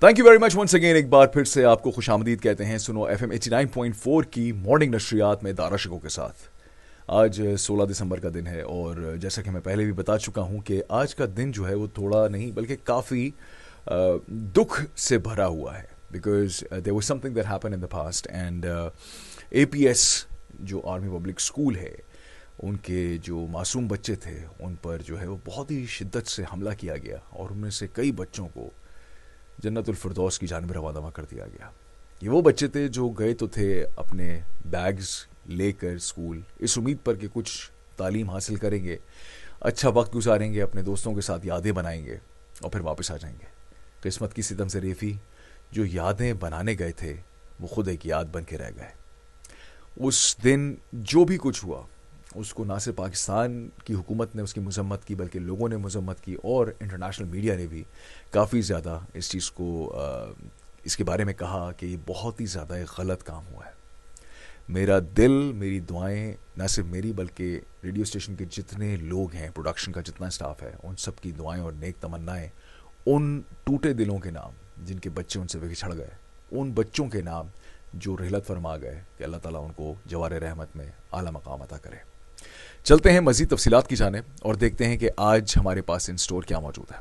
Thank you very much once again. एक बार फिर से आपको खुश आमदीद कहते हैं सुनो FM 89.4 की मॉर्निंग नशरियात में दारा शिको के साथ। आज 16 दिसंबर का दिन है और जैसा कि मैं पहले भी बता चुका हूं कि आज का दिन जो है वो थोड़ा नहीं बल्कि काफ़ी दुख से भरा हुआ है, because there was something that happened in the past and APS जो आर्मी पब्लिक स्कूल है, उनके जो मासूम बच्चे थे उन पर जो है वो बहुत ही शिद्दत से हमला किया गया और उनमें से कई बच्चों को जन्नतुल फिरदौस की जानिब रवाना कर दिया गया। ये वो बच्चे थे जो गए तो थे अपने बैग्स लेकर स्कूल, इस उम्मीद पर कि कुछ तालीम हासिल करेंगे, अच्छा वक्त गुजारेंगे, अपने दोस्तों के साथ यादें बनाएंगे और फिर वापस आ जाएंगे। किस्मत की सितम से रेफी, जो यादें बनाने गए थे वो खुद एक याद बन के रह गए। उस दिन जो भी कुछ हुआ उसको ना सिर्फ पाकिस्तान की हुकूमत ने उसकी मजम्मत की बल्कि लोगों ने मजम्मत की और इंटरनेशनल मीडिया ने भी काफ़ी ज़्यादा इस चीज़ को इसके बारे में कहा कि ये बहुत ही ज़्यादा एक गलत काम हुआ है। मेरा दिल, मेरी दुआएं, ना सिर्फ मेरी बल्कि रेडियो स्टेशन के जितने लोग हैं, प्रोडक्शन का जितना स्टाफ है, उन सब की दुआएं और नेक तमन्नाएं उन टूटे दिलों के नाम जिनके बच्चे उनसे बिछड़ गए, उन बच्चों के नाम जो रहलत फरमा गए, कि अल्लाह ताला उनको जवार रहमत में आला मकाम अता करे। चलते हैं मज़ीद तफसीलात की जानिब और देखते हैं कि आज हमारे पास इन स्टोर क्या मौजूद है।